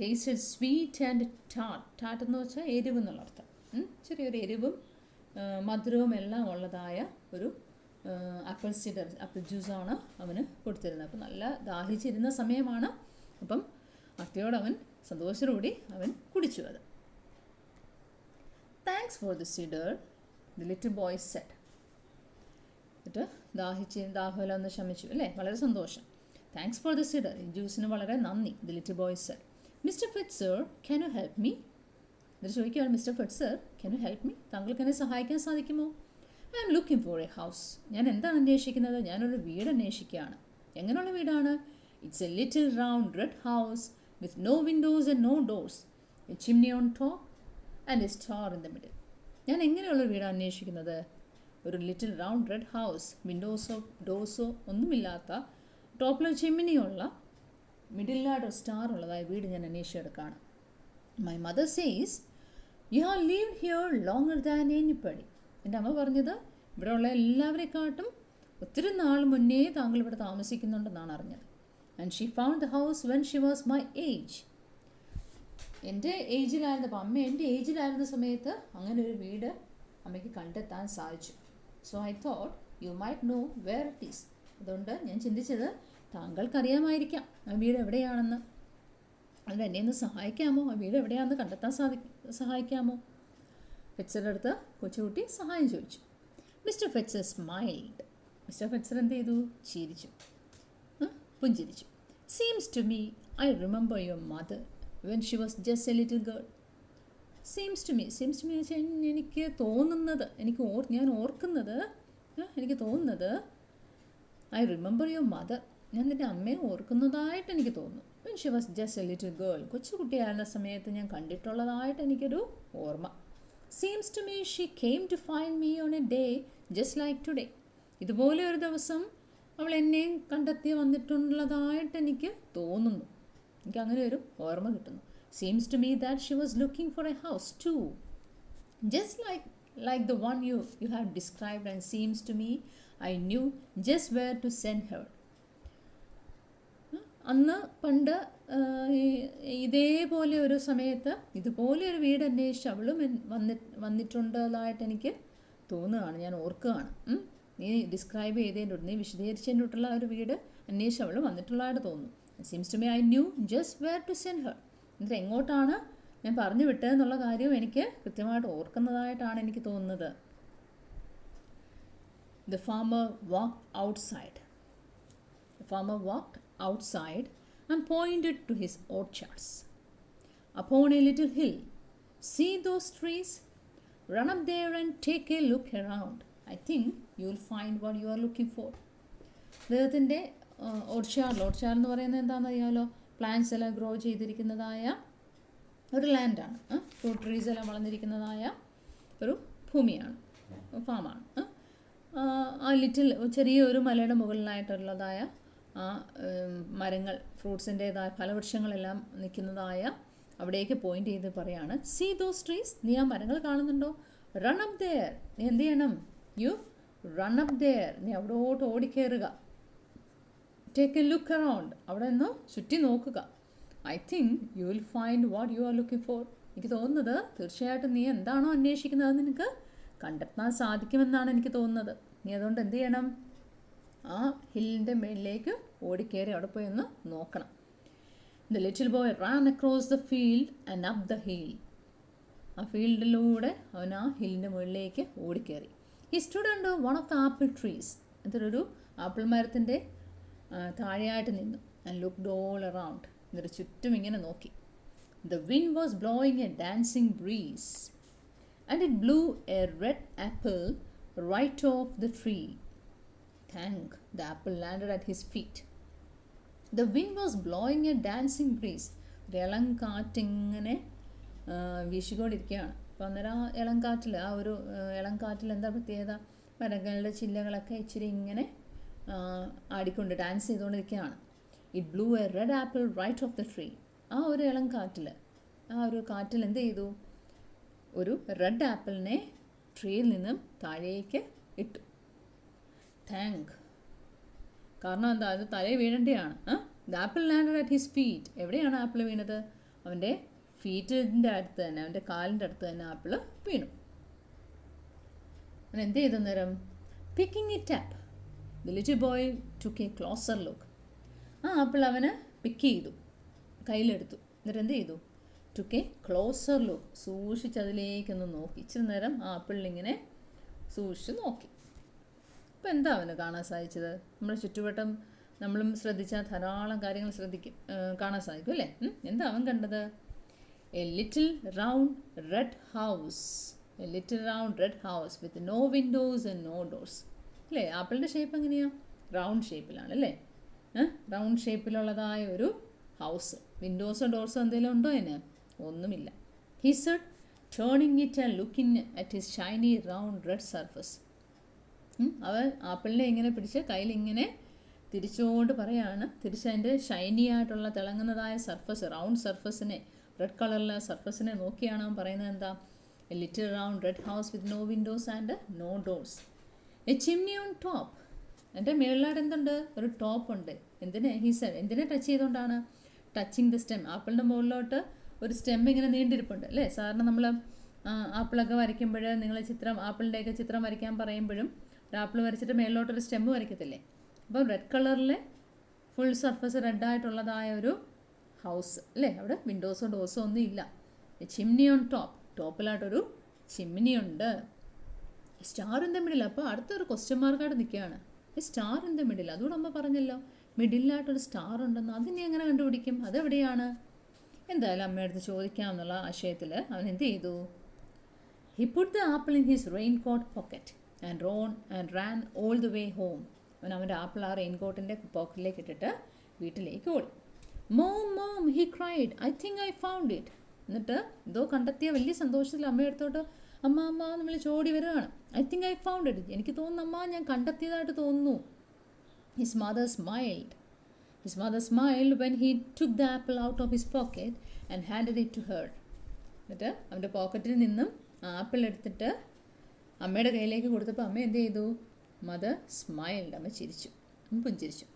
ടേസ്റ്റഡ് സ്വീറ്റ് ആൻഡ് ടാട്ട് എന്ന് വെച്ചാൽ എരിവ് എന്നുള്ള അർത്ഥം. ചെറിയൊരു എരിവും മധുരവും എല്ലാം ഉള്ളതായ ഒരു ആപ്പിൾ ജ്യൂസാണ് അവന് കൊടുത്തിരുന്നത്. അപ്പം നല്ല ദാഹിച്ചിരുന്ന സമയമാണ്. അപ്പം അത്തയോട് അവൻ സന്തോഷത്തോടുകൂടി അവൻ കുടിച്ചു അത്. Thanks for the cider, the little boy said. എന്നിട്ട് ദാഹമെല്ലാം ഒന്ന് ശമിച്ചു അല്ലേ, വളരെ സന്തോഷം. താങ്ക്സ് ഫോർ ദ സിഡർ, ഈ ജ്യൂസിന് വളരെ നന്ദി. The little boy said. Mr Fitzer, can you help me? എന്നിട്ട് ചോദിക്കുകയാണ്, Mr Fitzer, can you help me? താങ്കൾക്ക് എന്നെ സഹായിക്കാൻ സാധിക്കുമോ? I am looking for a house. ഞാൻ എന്താണ് അന്വേഷിക്കുന്നത്? ഞാനൊരു വീട് അന്വേഷിക്കുകയാണ്. എങ്ങനെയുള്ള വീടാണ്? It's a little round red house with no windows and no doors, a chimney on top and a star in the middle. ഞാൻ എങ്ങനെയുള്ളൊരു വീടാണ് അന്വേഷിക്കുന്നത്? ഒരു ലിറ്റിൽ റൗണ്ട് റെഡ് ഹൗസ്, വിൻഡോസോ ഡോഴ്സോ ഒന്നുമില്ലാത്ത, ടോപ്പിൽ ചിമ്മിനിയുള്ള, മിഡിലായിട്ട് സ്റ്റാർ ഉള്ളതായ വീട് ഞാൻ അന്വേഷിച്ചെടുക്കുകയാണ്. My mother says you have lived here longer than anybody. എൻ്റെ അമ്മ പറഞ്ഞത് ഇവിടെയുള്ള എല്ലാവരെക്കാട്ടും ഒത്തിരി നാൾ മുന്നേ താങ്കൾ ഇവിടെ താമസിക്കുന്നുണ്ടെന്നാണ് അറിഞ്ഞത്. And she found the house when she was my age. എൻ്റെ ഏജിലായിരുന്നപ്പോൾ, അമ്മ എൻ്റെ ഏജിലായിരുന്ന സമയത്ത് അങ്ങനെ ഒരു വീട് അമ്മയ്ക്ക് കണ്ടെത്താൻ സാധിച്ചു. So I thought you might know where it is. അതുകൊണ്ട് ഞാൻ ചിന്തിച്ചത് താങ്കൾക്കറിയാമായിരിക്കാം ആ വീട് എവിടെയാണെന്ന്. അതുകൊണ്ട് എന്നെ ഒന്ന് സഹായിക്കാമോ? ആ വീട് എവിടെയാണെന്ന് കണ്ടെത്താൻ സഹായിക്കാമോ? ഫിറ്റ്സറുടെ അടുത്ത് കൊച്ചുകുട്ടി സഹായം ചോദിച്ചു. Mr Fitzer smiled. Mr Fitzer എന്ത് ചെയ്തു? ചിരിച്ചു, പുഞ്ചിരിച്ചു. Seems to me I remember your mother when she was just a little girl. Seems to me വെച്ചാൽ എനിക്ക് തോന്നുന്നത്, ഞാൻ ഓർക്കുന്നത്, എനിക്ക് തോന്നുന്നത്, ഐ റിമെമ്പർ യുവർ മദർ, ഞാൻ നിൻ്റെ അമ്മയെ ഓർക്കുന്നതായിട്ട് എനിക്ക് തോന്നുന്നു. When she was just a little girl, കൊച്ചുകുട്ടിയായിരുന്ന സമയത്ത് ഞാൻ കണ്ടിട്ടുള്ളതായിട്ട് എനിക്കൊരു ഓർമ്മ. Seems to me she came to find me on a day just like today. ഇതുപോലെ ഒരു ദിവസം അവൾ എന്നെ കണ്ടെത്തി വന്നിട്ടുള്ളതായിട്ട് എനിക്ക് തോന്നുന്നു. എനിക്ക് അങ്ങനെ ഒരു ഓർമ്മ കിട്ടുന്നു. Seems to me that she was looking for a house too, just like the one you have described, and seems to me I knew just where to send her. അന്ന് പണ്ട് ഇതേപോലെ ഒരു സമയത്ത് ഇതുപോലെ ഒരു വീട് അന്വേഷിച്ച് അവളും വന്നിട്ടുള്ളതായിട്ട് എനിക്ക് തോന്നുകയാണ്, ഞാൻ ഓർക്കുകയാണ്. നീ ഡിസ്ക്രൈബ് ചെയ്തതിൻ്റെ, നീ വിശദീകരിച്ചതിനുള്ള ഒരു വീട് അന്വേഷിച്ച് അവൾ വന്നിട്ടുള്ളതായിട്ട് തോന്നുന്നു. Seems to me I knew just where to send her. എന്നിട്ട് എങ്ങോട്ടാണ് ഞാൻ പറഞ്ഞു വിട്ടതെന്നുള്ള കാര്യം എനിക്ക് കൃത്യമായിട്ട് ഓർക്കുന്നതായിട്ടാണ് എനിക്ക് തോന്നുന്നത്. The farmer walked outside and pointed to his orchards. Upon a little hill, see those trees? Run up there and take a look around. I think you'll find what you are looking for. അദ്ദേഹത്തിൻ്റെ orchard എന്ന് പറയുന്നത് എന്താണെന്ന് അറിയാമല്ലോ, plants എല്ലാം grow ചെയ്തിരിക്കുന്നതായ ഒരു ലാൻഡാണ്. Fruit trees എല്ലാം വളർന്നിരിക്കുന്നതായ ഒരു ഭൂമിയാണ്, ഫാമാണ്. ആ ലിറ്റിൽ ചെറിയൊരു മലയുടെ മുകളിലായിട്ടുള്ളതായ ആ മരങ്ങൾ, ഫ്രൂട്ട്സിൻ്റേതായ ഫലവൃക്ഷങ്ങളെല്ലാം നിൽക്കുന്നതായ അവിടേക്ക് പോയിൻ്റ് ചെയ്ത് പറയാണ്, സീ ദോസ് ട്രീസ്, നീ ആ മരങ്ങൾ കാണുന്നുണ്ടോ? റൺ അപ്പ് ദെയർ, നീ എന്ത് ചെയ്യണം? യു റൺ അപ്പ് ദെയർ, നീ അവിടോട്ട് ഓടിക്കയറുക. ടേക്ക് എ ലുക്ക് അറൗണ്ട്, അവിടെ നിന്ന് ചുറ്റി നോക്കുക. I think you will find what you are looking for. എനിക്ക് തോന്നുന്നത് തീർച്ചയായിട്ടും നീ എന്താണോ അന്വേഷിക്കുന്നത് അത് നിനക്ക് കണ്ടെത്താൻ സാധിക്കുമെന്നാണ് എനിക്ക് തോന്നുന്നത്. നീ അതുകൊണ്ട് എന്ത് ചെയ്യണം? ആ ഹില്ലിൻ്റെ മേളിലേക്ക് ഓടിക്കയറി അവിടെ പോയി ഒന്ന് നോക്കണം. The little boy ran across the field and up the hill. ആ ഫീൽഡിലൂടെ അവൻ ആ ഹില്ലിൻ്റെ മുകളിലേക്ക് ഓടിക്കയറി. He stood under one of the apple trees. എന്നിട്ടൊരു ആപ്പിൾ മരത്തിൻ്റെ താഴെയായിട്ട് നിന്നു. And looked all around. എന്നിട്ട് ചുറ്റും ഇങ്ങനെ നോക്കി. The wind was blowing a dancing breeze and it blew a red apple right off the tree. Thank the apple landed at his feet. The wind was blowing a dancing breeze. ഒരു ഇളം കാറ്റിങ്ങനെ വീശിക്കൊണ്ടിരിക്കുകയാണ്. അപ്പോൾ അന്നേരം ആ ഇളം കാറ്റിൽ എന്താ പ്രത്യേകത? മരങ്ങളുടെ ചില്ലകളൊക്കെ ഇച്ചിരി ഇങ്ങനെ ആടിക്കൊണ്ട് ഡാൻസ് ചെയ്തുകൊണ്ടിരിക്കുകയാണ്. It blew a red apple right off the tree. ആ ഒരു ഇളം കാറ്റിൽ എന്ത് ചെയ്തു? ഒരു റെഡ് ആപ്പിളിനെ ട്രീയിൽ നിന്നും താഴേക്ക് ഇട്ടു. താങ്ക്, കാരണം എന്താ? അത് തലയിൽ വീഴേണ്ടതാണ്. The apple landed at his feet. എവിടെയാണ് ആപ്പിൾ വീണത്? അവൻ്റെ ഫീറ്റിൻ്റെ അടുത്ത് തന്നെ, അവൻ്റെ കാലിൻ്റെ അടുത്ത് തന്നെ ആപ്പിൾ വീണു. അവൻ എന്ത് ചെയ്തു നേരം? Picking it up, the little boy took A closer look. ആ ആപ്പിൾ അവന് പിക്ക് ചെയ്തു, കയ്യിലെടുത്തു. എന്നിട്ട് എന്ത് ചെയ്തു? ടുക്ക് എ ക്ലോസർ ലുക്ക്, സൂക്ഷിച്ച് അതിലേക്കൊന്ന് നോക്കി. ഇച്ചിരി നേരം ആ ആപ്പിളിലിങ്ങനെ സൂക്ഷിച്ച് നോക്കി. അപ്പോൾ എന്താ അവന് കാണാൻ സാധിച്ചത്? നമ്മുടെ ചുറ്റുവട്ടം നമ്മളും ശ്രദ്ധിച്ചാൽ ധാരാളം കാര്യങ്ങൾ കാണാൻ സാധിക്കും അല്ലേ? എന്താ അവൻ കണ്ടത്? A little round red house. A little round red house with no windows and no doors. അല്ലേ? ആപ്പിളിൻ്റെ ഷേപ്പ് എങ്ങനെയാണ്? റൗണ്ട് ഷേപ്പിലാണ് അല്ലേ? റൗണ്ട് ഷേപ്പിലുള്ളതായ ഒരു ഹൗസ്. വിൻഡോസോ ഡോർസോ എന്തെങ്കിലും ഉണ്ടോ അതിന്? ഒന്നുമില്ല. He said, turning it and looking at his Shiny round red surface. അവൻ ആപ്പിളിനെ ഇങ്ങനെ പിടിച്ച് കയ്യിലിങ്ങനെ തിരിച്ചുകൊണ്ട് പറയാണ്, തിരിച്ചതിൻ്റെ ഷൈനി ആയിട്ടുള്ള തിളങ്ങുന്നതായ സർഫസ്, റൗണ്ട് സർഫസിനെ, റെഡ് കളറിലെ സർഫസിനെ നോക്കിയാണ് അവൻ പറയുന്നത് എന്താ? A little round red house with no windows and no doors. A chimney on top. എൻ്റെ മേളിലായിട്ട് എന്തുണ്ട്? ഒരു ടോപ്പ് ഉണ്ട്. എന്തിനെ? എന്തിനെ ടച്ച് ചെയ്തുകൊണ്ടാണ്? Touching the stem. ആപ്പിളിൻ്റെ മുകളിലോട്ട് ഒരു സ്റ്റെം ഇങ്ങനെ നീണ്ടിരിപ്പുണ്ട് അല്ലേ? സാധാരണ നമ്മൾ ആപ്പിളൊക്കെ വരയ്ക്കുമ്പോൾ നിങ്ങൾ ആപ്പിളിൻ്റെയൊക്കെ ചിത്രം വരയ്ക്കാൻ പറയുമ്പോഴും ഒരു ആപ്പിൾ വരച്ചിട്ട് മേളിലോട്ടൊരു സ്റ്റെം വരയ്ക്കത്തില്ലേ? അപ്പോൾ റെഡ് കളറിലെ ഫുൾ സർഫസ് റെഡായിട്ടുള്ളതായ ഒരു ഹൗസ് അല്ലേ? അവിടെ വിൻഡോസോ ഡോസോ ഒന്നും ഇല്ല. Chimney on top. ടോപ്പിലായിട്ടൊരു ചിമ്മിനി ഉണ്ട്. Star in the middle. അപ്പോൾ അടുത്തൊരു ക്വസ്റ്റ്യൻ മാർക്കായിട്ട് നിൽക്കുകയാണ്. Star in the middle. അതുകൂടെ അമ്മ പറഞ്ഞല്ലോ, മിഡിലായിട്ടൊരു സ്റ്റാർ ഉണ്ടെന്ന്. അതിനെ എങ്ങനെ കണ്ടുപിടിക്കും? അതെവിടെയാണ്? എന്തായാലും അമ്മയടുത്ത് ചോദിക്കാം എന്നുള്ള ആശയത്തിൽ അവൻ എന്ത് ചെയ്തു? He put the apple in his raincoat pocket and Rann all the way home. അവൻ്റെ ആപ്പിൾ ആ റെയിൻകോട്ടിൻ്റെ പോക്കറ്റിലേക്ക് ഇട്ടിട്ട് വീട്ടിലേക്ക് ഓടി. Mom he cried, I think I found it. എന്നിട്ട് എന്തോ കണ്ടെത്തിയ വലിയ സന്തോഷത്തിൽ അമ്മയെടുത്തോട്ട് അമ്മ നമ്മൾ ചോടി വരികയാണ്. I think I found it. എനിക്ക് തോന്നുന്നു അമ്മ ഞാൻ കണ്ടെത്തിയതായിട്ട് തോന്നുന്നു. His mother smiled when he took the apple out of his pocket and handed it to her. എന്നിട്ട് അവൻ്റെ പോക്കറ്റിൽ നിന്നും ആപ്പിൾ എടുത്തിട്ട് അമ്മയുടെ കയ്യിലേക്ക് കൊടുത്തപ്പോൾ അമ്മ എന്ത് ചെയ്തു? Mother smiled. അമ്മ ചിരിച്ചു, പുഞ്ചിരിച്ചു.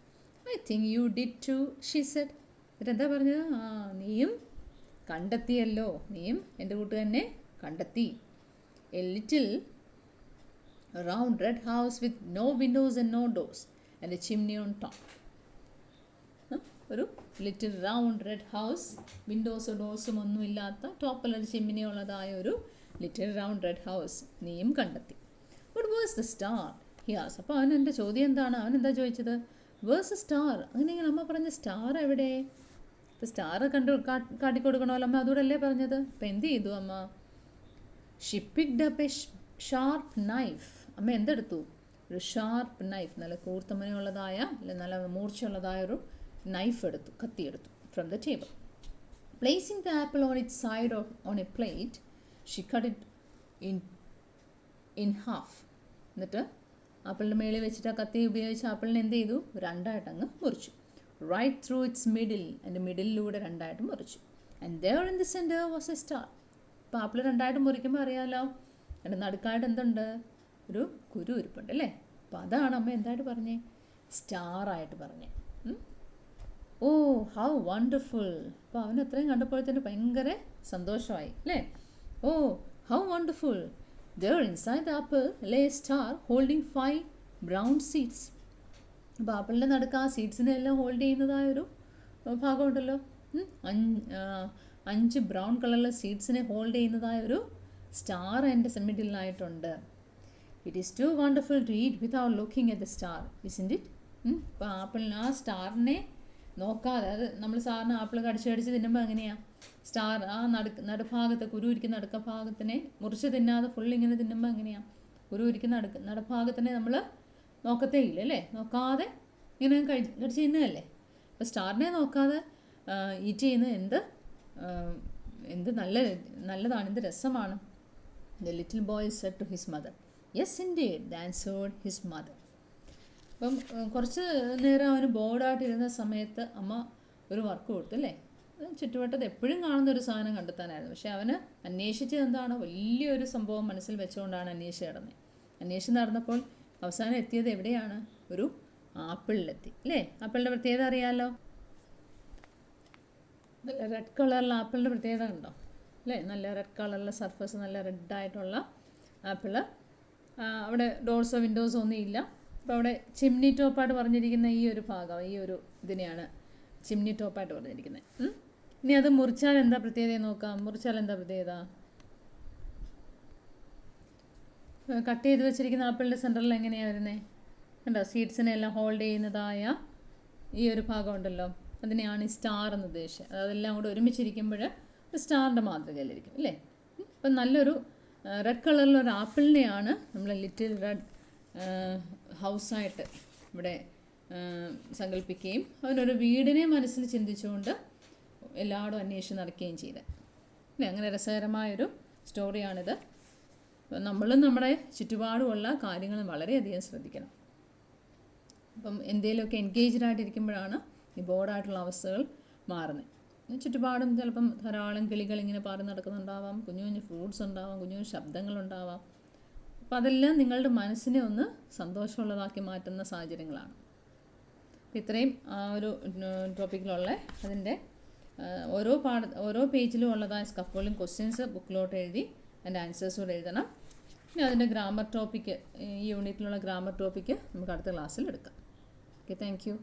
I think you did too, she said. എന്നിട്ട് എന്താ പറഞ്ഞത്? നീയും കണ്ടെത്തിയല്ലോ, നീയും എൻ്റെ കൂട്ടുകാരനെ കണ്ടെത്തി. A little round red house with no windows and no doors and a chimney on top. ഒരു ലിറ്റിൽ റൗണ്ട് റെഡ് ഹൗസ്, വിൻഡോസോ ഡോഴ്സും ഒന്നും ഇല്ലാത്ത, ടോപ്പിലൊരു ചിമ്മിനി ഉള്ളതായ ഒരു ലിറ്റിൽ റൗണ്ട് റെഡ് ഹൗസ് നീയും കണ്ടെത്തി. But where's the star? He asked. അപ്പോൾ അവൻ എൻ്റെ ചോദ്യം എന്താണ്? അവൻ എന്താ ചോദിച്ചത്? Where's a star. അങ്ങനെയെങ്കിൽ അമ്മ പറഞ്ഞ സ്റ്റാർ എവിടെ? ഇപ്പോൾ സ്റ്റാർ കാട്ടിക്കൊടുക്കണമല്ലോ അമ്മ, അതുകൂടെ അല്ലേ പറഞ്ഞത്? അപ്പം എന്ത് ചെയ്തു അമ്മ? She picked up a sharp knife. അമ്മ എന്തെടുത്തു? ഒരു ഷാർപ്പ് നൈഫ്, നല്ല കൂർത്തമനയുള്ളതായ, അല്ലെ നല്ല മൂർച്ചയുള്ളതായ ഒരു നൈഫ് എടുത്തു, കത്തിയെടുത്തു. From the table. Placing the apple on it side on a plate, she cut it in half. എന്നിട്ട് ആപ്പിളിൻ്റെ മേളിൽ വെച്ചിട്ട് ആ കത്തി ഉപയോഗിച്ച് ആപ്പിളിനെ എന്ത് ചെയ്തു? രണ്ടായിട്ടങ്ങ് മുറിച്ചു. Right through its middle. അതിൻ്റെ മിഡിലിലൂടെ രണ്ടായിട്ട് മുറിച്ചു. And there in the center was a star. ഇപ്പോൾ ആപ്പിൾ രണ്ടായിട്ട് മുറിക്കുമ്പോൾ അറിയാമല്ലോ, അതിൻ്റെ നടുക്കായിട്ട് എന്തുണ്ട്? ഒരു കുരു ഇരിപ്പുണ്ട് അല്ലേ? അപ്പോൾ അതാണ് അമ്മ എന്തായിട്ട് പറഞ്ഞേ? സ്റ്റാറായിട്ട് പറഞ്ഞേ. Oh how wonderful. അപ്പോൾ അവൻ അത്രയും കണ്ടപ്പോഴത്തേന് ഭയങ്കര സന്തോഷമായി അല്ലേ? Oh how wonderful. There inside the apple lay a star holding 5 brown seeds. അപ്പോൾ ആപ്പിളിൻ്റെ നടുക്ക് ആ സീഡ്സിനെ എല്ലാം ഹോൾഡ് ചെയ്യുന്നതായൊരു ഭാഗമുണ്ടല്ലോ. 5 ബ്രൗൺ കളറിലെ സീഡ്സിനെ ഹോൾഡ് ചെയ്യുന്നതായൊരു സ്റ്റാർ എൻ്റെ മിഡിലായിട്ടുണ്ട്. It is too wonderful to eat without looking at the star, isn't it? അപ്പോൾ ആപ്പിളിന് ആ സ്റ്റാറിനെ നോക്കാതെ, അത് നമ്മൾ സാറിന് ആപ്പിൾ കടിച്ച് തിന്നുമ്പോൾ എങ്ങനെയാണ്? സ്റ്റാർ ആ നടുഭാഗത്ത്, കുരു ഇരിക്കുന്ന നടുക്കഭാഗത്തിനെ മുറിച്ച് തിന്നാതെ ഫുൾ ഇങ്ങനെ തിന്നുമ്പോൾ എങ്ങനെയാണ്? കുരു ഇരിക്കുന്ന നടുഭാഗത്തിനെ നമ്മൾ നോക്കത്തേ ഇല്ല അല്ലേ? നോക്കാതെ ഇങ്ങനെ കടിച്ച് തിന്നുകയല്ലേ? അപ്പോൾ സ്റ്റാറിനെ നോക്കാതെ ഈറ്റ് ചെയ്യുന്നത് എന്ത് നല്ലതാണ്, എന്ത് രസമാണ്. The little boy said to his mother. Yes indeed answered his mother. അപ്പം കുറച്ച് നേരം അവന് ബോർഡായിട്ടിരുന്ന സമയത്ത് അമ്മ ഒരു വർക്ക് കൊടുത്തു അല്ലേ? ചുറ്റുവട്ടത്ത് എപ്പോഴും കാണുന്നൊരു സാധനം കണ്ടെത്താനായിരുന്നു. പക്ഷേ അവന് അന്വേഷിച്ചത് എന്താണ്? വലിയൊരു സംഭവം മനസ്സിൽ വെച്ചുകൊണ്ടാണ് അന്വേഷിച്ച് നടന്നപ്പോൾ അവസാനം എത്തിയത് എവിടെയാണ്? ഒരു ആപ്പിളിലെത്തി അല്ലേ? ആപ്പിളിൻ്റെ പ്രത്യേകത അറിയാമല്ലോ, റെഡ് കളറിലെ ആപ്പിളിൻ്റെ പ്രത്യേകത ഉണ്ടോ അല്ലേ? നല്ല റെഡ് കളറിലെ സർഫസ്, നല്ല റെഡായിട്ടുള്ള ആപ്പിള്. അവിടെ ഡോർസോ വിൻഡോസോ ഒന്നും ഇല്ല. അപ്പോൾ അവിടെ ചിമ്നി ടോപ്പായിട്ട് പറഞ്ഞിരിക്കുന്ന ഈ ഒരു ഭാഗം, ഈ ഒരു ഇതിനെയാണ് ചിമ്നി ടോപ്പായിട്ട് പറഞ്ഞിരിക്കുന്നത്. ഇനി അത് മുറിച്ചാൽ എന്താ പ്രത്യേകത നോക്കാം. മുറിച്ചാൽ എന്താ പ്രത്യേകത? കട്ട് ചെയ്ത് വെച്ചിരിക്കുന്ന ആപ്പിളിൻ്റെ സെൻറ്ററിൽ എങ്ങനെയാണ് വരുന്നത്? കണ്ടോ സീഡ്സിനെ എല്ലാം ഹോൾഡ് ചെയ്യുന്നതായ ഈ ഒരു ഭാഗം ഉണ്ടല്ലോ, അതിനെയാണ് ഈ സ്റ്റാർ എന്ന് ഉദ്ദേശിച്ചത്. അതെല്ലാം കൂടെ ഒരുമിച്ചിരിക്കുമ്പോൾ ഒരു സ്റ്റാറിൻ്റെ മാതൃകയിലിരിക്കും അല്ലേ. അപ്പം നല്ലൊരു റെഡ് കളറിലൊരു ആപ്പിളിനെയാണ് നമ്മൾ ലിറ്റിൽ റെഡ് ഹൗസായിട്ട് ഇവിടെ സങ്കല്പിക്കുകയും അതിനൊരു വീടിനെ മനസ്സിൽ ചിന്തിച്ചുകൊണ്ട് എല്ലായിടും അന്വേഷിച്ച് നടക്കുകയും ചെയ്തത് അല്ലേ. അങ്ങനെ രസകരമായൊരു സ്റ്റോറിയാണിത്. നമ്മളും നമ്മുടെ ചുറ്റുപാടുമുള്ള കാര്യങ്ങൾ വളരെയധികം ശ്രദ്ധിക്കണം. അപ്പം എന്തെങ്കിലുമൊക്കെ എൻഗേജ്ഡ് ആയിട്ടിരിക്കുമ്പോഴാണ് ഈ ബോർഡായിട്ടുള്ള അവസ്ഥകൾ മാറുന്നത്. ചുറ്റുപാടും ചിലപ്പം ധാരാളം കിളികൾ ഇങ്ങനെ പാറി നടക്കുന്നുണ്ടാവാം, കുഞ്ഞു കുഞ്ഞു ഫ്രൂട്ട്സ് ഉണ്ടാവാം, കുഞ്ഞു കുഞ്ഞു ശബ്ദങ്ങളുണ്ടാവാം. അപ്പം അതെല്ലാം നിങ്ങളുടെ മനസ്സിനെ ഒന്ന് സന്തോഷമുള്ളതാക്കി മാറ്റുന്ന സാഹചര്യങ്ങളാണ്. ഇത്രയും ആ ഒരു ടോപ്പിക്കിലുള്ള അതിൻ്റെ ഓരോ പേജിലും ഉള്ളതായ സ്കഫോൾഡിങ് ക്വസ്റ്റ്യൻസ് ബുക്കിലോട്ട് എഴുതി അതിൻ്റെ ആൻസേഴ്സ് കൂടെ എഴുതണം. പിന്നെ അതിൻ്റെ ഗ്രാമർ ടോപ്പിക്ക്, ഈ യൂണിറ്റിലുള്ള ഗ്രാമർ ടോപ്പിക്ക് നമുക്ക് അടുത്ത ക്ലാസ്സിൽ എടുക്കാം. Okay, thank you.